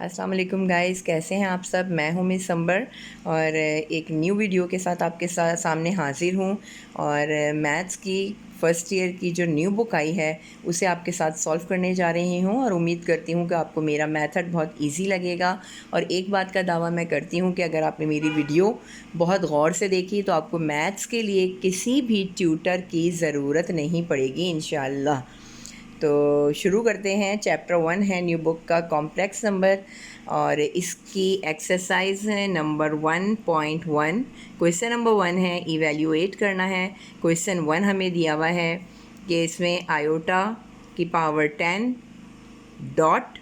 अस्सलाम वालेकुम गाइस, कैसे हैं आप सब। मैं हूं मिस संबर और एक न्यू वीडियो के साथ आपके सामने हाजिर हूं। और मैथ्स की फ़र्स्ट ईयर की जो न्यू बुक आई है उसे आपके साथ सॉल्व करने जा रही हूं और उम्मीद करती हूं कि आपको मेरा मेथड बहुत इजी लगेगा। और एक बात का दावा मैं करती हूं कि अगर आपने मेरी वीडियो बहुत गौर से देखी तो आपको मैथ्स के लिए किसी भी ट्यूटर की ज़रूरत नहीं पड़ेगी इंशाअल्लाह। तो शुरू करते हैं। चैप्टर 1 है न्यू बुक का कॉम्प्लेक्स नंबर और इसकी एक्सरसाइज है नंबर 1.1। क्वेश्चन नंबर 1 है इवैल्यूएट करना है। क्वेश्चन 1 हमें दिया हुआ है कि इसमें आयोटा की पावर 10 डॉट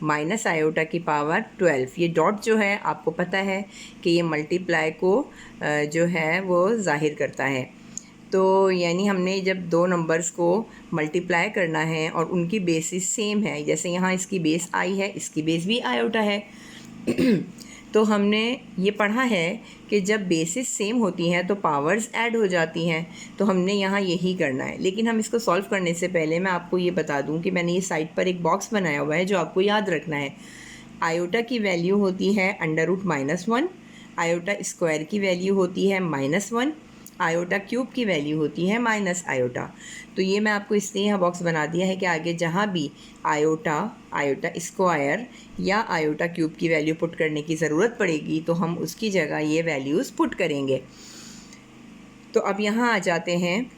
माइनस आयोटा की पावर 12। ये डॉट जो है आपको पता है कि ये मल्टीप्लाई को जो है वो ज़ाहिर करता है। तो यानी हमने जब दो नंबर्स को मल्टीप्लाई करना है और उनकी बेसिस सेम है, जैसे यहाँ इसकी बेस आई है, इसकी बेस भी आयोटा है तो हमने ये पढ़ा है कि जब बेसिस सेम होती हैं तो पावर्स ऐड हो जाती हैं। तो हमने यहाँ यही करना है। लेकिन हम इसको सॉल्व करने से पहले मैं आपको ये बता दूँ कि मैंने ये साइड पर एक बॉक्स बनाया हुआ है जो आपको याद रखना है। आयोटा की वैल्यू होती है √-1, आयोटा स्क्वायर की वैल्यू होती है -1, आयोटा क्यूब की वैल्यू होती है माइनस आयोटा। तो ये मैं आपको इसलिए यहाँ बॉक्स बना दिया है कि आगे जहाँ भी आयोटा, आयोटा स्क्वायर या आयोटा क्यूब की वैल्यू पुट करने की ज़रूरत पड़ेगी तो हम उसकी जगह ये वैल्यूज़ पुट करेंगे। तो अब यहाँ आ जाते हैं।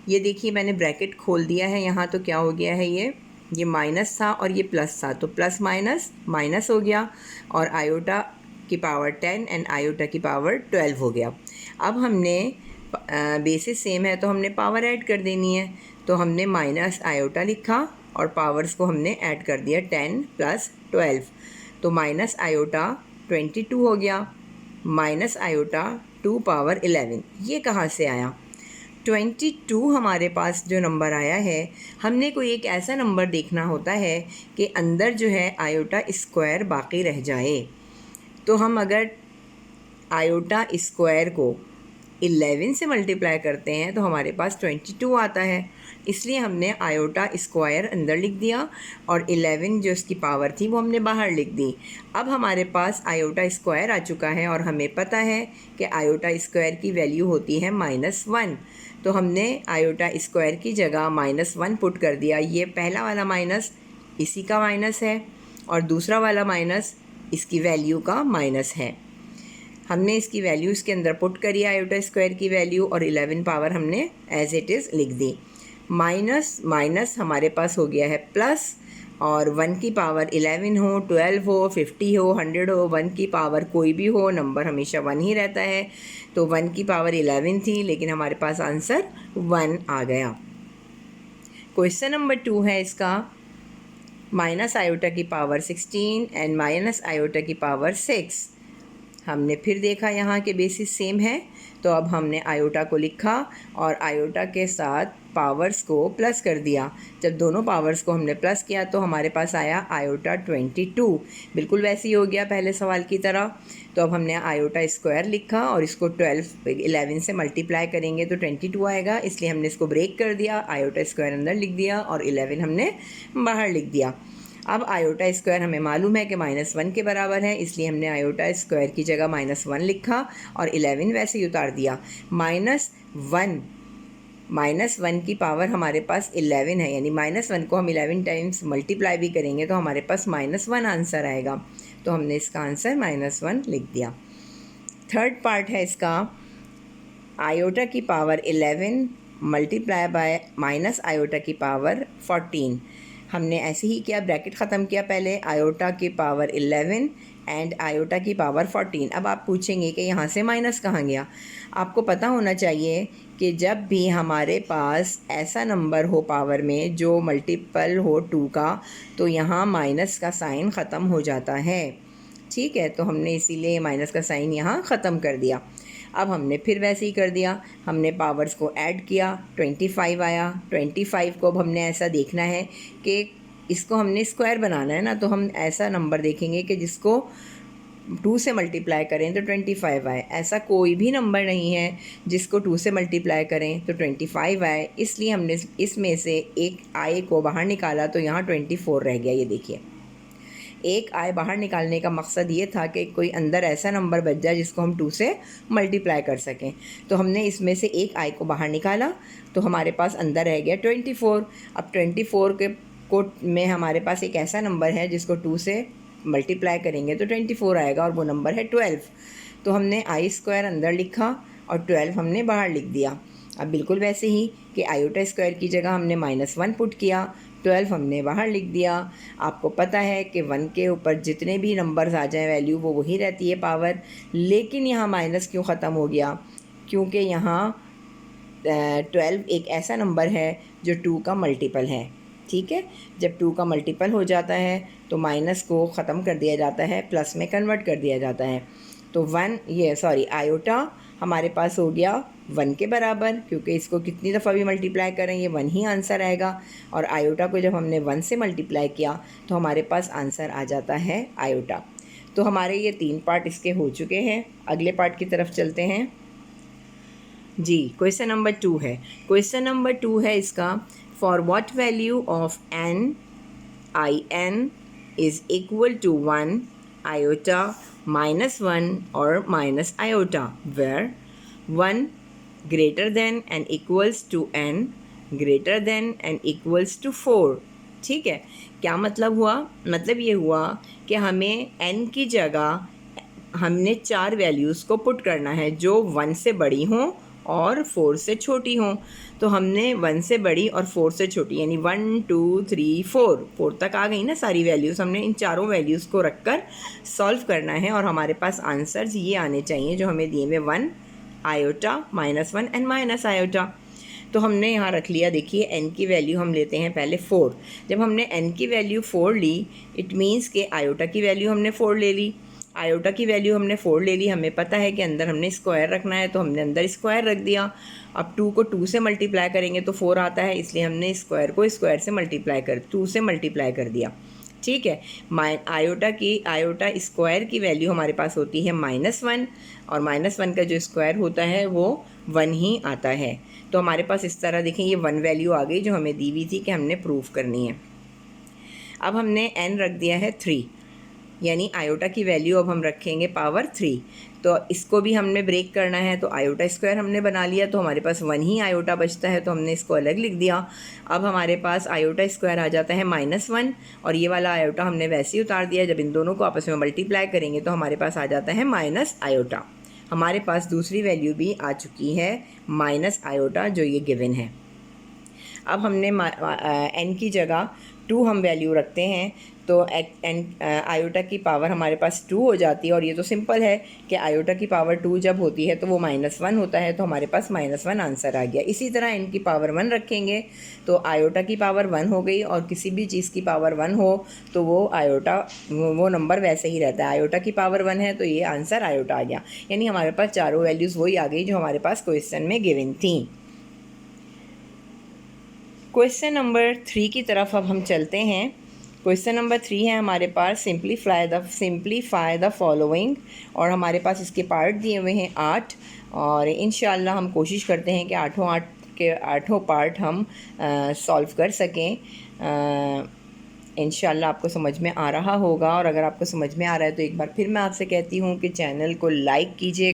ये देखिए मैंने ब्रैकेट खोल दिया है यहाँ। तो क्या हो गया है, ये माइनस था और ये प्लस था, तो प्लस माइनस माइनस हो गया और आयोटा की पावर 10 एंड आयोटा की पावर 12 हो गया। अब हमने बेसिस सेम है तो हमने पावर ऐड कर देनी है। तो हमने माइनस आयोटा लिखा और पावर्स को हमने ऐड कर दिया 10 + 12। तो माइनस आयोटा 22 हो गया, माइनस आयोटा 2 पावर 11। ये कहाँ से आया? 22 हमारे पास जो नंबर आया है, हमने कोई एक ऐसा नंबर देखना होता है कि अंदर जो है आयोटा स्क्वायर बाकी रह जाए। तो हम अगर आयोटा स्क्वायर को 11 से मल्टीप्लाई करते हैं तो हमारे पास 22 आता है। इसलिए हमने आयोटा स्क्वायर अंदर लिख दिया और 11 जो इसकी पावर थी वो हमने बाहर लिख दी। अब हमारे पास आयोटा स्क्वायर आ चुका है और हमें पता है कि आयोटा स्क्वायर की वैल्यू होती है -1। तो हमने आयोटा स्क्वायर की जगह -1 पुट कर दिया। ये पहला वाला माइनस इसी का माइनस है और दूसरा वाला माइनस इसकी वैल्यू का माइनस है। हमने इसकी वैल्यू इसके अंदर पुट करी आयोटा स्क्वायर की वैल्यू और 11 पावर हमने एज इट इज़ लिख दी। माइनस माइनस हमारे पास हो गया है प्लस, और 1 की पावर 11 हो, 12 हो, 50 हो, 100 हो, 1 की पावर कोई भी हो, नंबर हमेशा 1 ही रहता है। तो 1 की पावर 11 थी लेकिन हमारे पास आंसर 1 आ गया। क्वेश्चन नंबर 2 है इसका माइनस आयोटा की पावर 16 एंड माइनस आयोटा की पावर 6। हमने फिर देखा यहाँ के बेसिस सेम है तो अब हमने आयोटा को लिखा और आयोटा के साथ पावर्स को प्लस कर दिया। जब दोनों पावर्स को हमने प्लस किया तो हमारे पास आया आयोटा 22। बिल्कुल वैसे ही हो गया पहले सवाल की तरह। तो अब हमने आयोटा स्क्वायर लिखा और इसको 11 से मल्टीप्लाई करेंगे तो 22 आएगा। इसलिए हमने इसको ब्रेक कर दिया, आयोटा स्क्वायर अंदर लिख दिया और 11 हमने बाहर लिख दिया। अब आयोटा स्क्वायर हमें मालूम है कि -1 के बराबर है, इसलिए हमने आयोटा स्क्वायर की जगह -1 लिखा और 11 वैसे ही उतार दिया। -1 की पावर हमारे पास 11 है, यानी -1 को हम 11 टाइम्स मल्टीप्लाई भी करेंगे तो हमारे पास -1 आंसर आएगा। तो हमने इसका आंसर -1 लिख दिया। थर्ड पार्ट है इसका आयोटा की power 11 multiply by minus iota की पावर 14। हमने ऐसे ही किया, ब्रैकेट ख़त्म किया पहले, आयोटा की पावर 11 एंड आयोटा की पावर 14। अब आप पूछेंगे कि यहाँ से माइनस कहाँ गया। आपको पता होना चाहिए कि जब भी हमारे पास ऐसा नंबर हो पावर में जो मल्टीपल हो 2 का तो यहाँ माइनस का साइन ख़त्म हो जाता है। ठीक है, तो हमने इसीलिए माइनस का साइन यहाँ ख़त्म कर दिया। अब हमने फिर वैसे ही कर दिया, हमने पावर्स को ऐड किया, 25 आया। 25 को अब हमने ऐसा देखना है कि इसको हमने स्क्वायर बनाना है ना, तो हम ऐसा नंबर देखेंगे कि जिसको 2 से मल्टीप्लाई करें तो 25 आए। ऐसा कोई भी नंबर नहीं है जिसको 2 से मल्टीप्लाई करें तो 25 आए, इसलिए हमने इसमें से एक आए को बाहर निकाला तो यहाँ 24 रह गया। ये देखिए, एक आई बाहर निकालने का मकसद ये था कि कोई अंदर ऐसा नंबर बच जाए जिसको हम 2 से मल्टीप्लाई कर सकें। तो हमने इसमें से एक आई को बाहर निकाला तो हमारे पास अंदर रह गया 24। अब 24 के को में हमारे पास एक ऐसा नंबर है जिसको 2 से मल्टीप्लाई करेंगे तो 24 आएगा और वो नंबर है 12। तो हमने आई स्क्वायर अंदर लिखा और 12 हमने बाहर लिख दिया। अब बिल्कुल वैसे ही कि आयोटा स्क्वायर की जगह हमने -1 पुट किया, 12 हमने बाहर लिख दिया। आपको पता है कि 1 के ऊपर जितने भी नंबर्स आ जाएं वैल्यू वो वही रहती है पावर, लेकिन यहाँ माइनस क्यों ख़त्म हो गया? क्योंकि यहाँ 12 एक ऐसा नंबर है जो 2 का मल्टीपल है। ठीक है, जब 2 का मल्टीपल हो जाता है तो माइनस को ख़त्म कर दिया जाता है, प्लस में कन्वर्ट कर दिया जाता है। तो आयोटा हमारे पास हो गया 1 के बराबर, क्योंकि इसको कितनी दफ़ा भी मल्टीप्लाई करें ये 1 ही आंसर आएगा। और आयोटा को जब हमने 1 से मल्टीप्लाई किया तो हमारे पास आंसर आ जाता है आयोटा। तो हमारे ये 3 पार्ट इसके हो चुके हैं। अगले पार्ट की तरफ चलते हैं जी। क्वेश्चन नंबर 2 है। क्वेश्चन नंबर 2 है इसका, for what value of n in is equal to 1 iota -1 or minus iota, where 1 greater than and equals to n greater than and equals to 4। ठीक है, क्या मतलब हुआ? मतलब ये हुआ कि हमें n की जगह हमने 4 वैल्यूज़ को पुट करना है जो 1 से बड़ी हों और 4 से छोटी हों। तो हमने 1 से बड़ी और 4 से छोटी यानी 1 2 3 4 तक आ गई ना सारी वैल्यूज़। हमने इन चारों वैल्यूज़ को रखकर सॉल्व करना है और हमारे पास आंसर्स ये आने चाहिए जो हमें दिए हुए 1 आयोटा -1 एंड माइनस आयोटा। तो हमने यहाँ रख लिया। देखिए n की वैल्यू हम लेते हैं पहले 4। जब हमने n की वैल्यू 4 ली इट मीन्स कि आयोटा की वैल्यू हमने 4 ले ली। आयोटा की वैल्यू हमने 4 ले ली, हमें पता है कि अंदर हमने स्क्वायर रखना है तो हमने अंदर स्क्वायर रख दिया। अब 2 को 2 से मल्टीप्लाई करेंगे तो 4 आता है, इसलिए हमने स्क्वायर को स्क्वायर से मल्टीप्लाई 2 से मल्टीप्लाई कर दिया। ठीक है, आयोटा स्क्वायर की वैल्यू हमारे पास होती है -1 और -1 का जो स्क्वायर होता है वो 1 ही आता है। तो हमारे पास इस तरह देखें ये 1 वैल्यू आ गई जो हमें दी हुई थी कि हमने प्रूफ करनी है। अब हमने n रख दिया है 3, यानी आयोटा की वैल्यू अब हम रखेंगे पावर 3। तो इसको भी हमने ब्रेक करना है तो आयोटा स्क्वायर हमने बना लिया तो हमारे पास 1 ही आयोटा बचता है तो हमने इसको अलग लिख दिया। अब हमारे पास आयोटा स्क्वायर आ जाता है -1 और ये वाला आयोटा हमने वैसे ही उतार दिया। जब इन दोनों को आपस में मल्टीप्लाई करेंगे तो हमारे पास आ जाता है माइनस आयोटा। हमारे पास दूसरी वैल्यू भी आ चुकी है माइनस आयोटा जो ये गिवन है। अब हमने n की जगह 2 हम वैल्यू रखते हैं तो आयोटा की पावर हमारे पास 2 हो जाती है। और ये तो सिंपल है कि आयोटा की पावर 2 जब होती है तो वो -1 होता है, तो हमारे पास -1 आंसर आ गया। इसी तरह n की पावर 1 रखेंगे तो आयोटा की पावर 1 हो गई और किसी भी चीज़ की पावर 1 हो तो वो नंबर वैसे ही रहता है। आयोटा की पावर 1 है तो ये आंसर आयोटा आ गया, यानी हमारे पास चारों वैल्यूज़ वही आ गई जो हमारे पास क्वेश्चन में गिवन थी। क्वेश्चन नंबर 3 की तरफ अब हम चलते हैं। क्वेश्चन नंबर 3 है हमारे पास, सिंप्लीफाई द फॉलोइंग, और हमारे पास इसके पार्ट दिए हुए हैं 8 और इंशाल्लाह हम कोशिश करते हैं कि आठों पार्ट हम सॉल्व कर सकें। इंशाल्लाह आपको समझ में आ रहा होगा और अगर आपको समझ में आ रहा है तो एक बार फिर मैं आपसे कहती हूँ कि चैनल को लाइक कीजिए।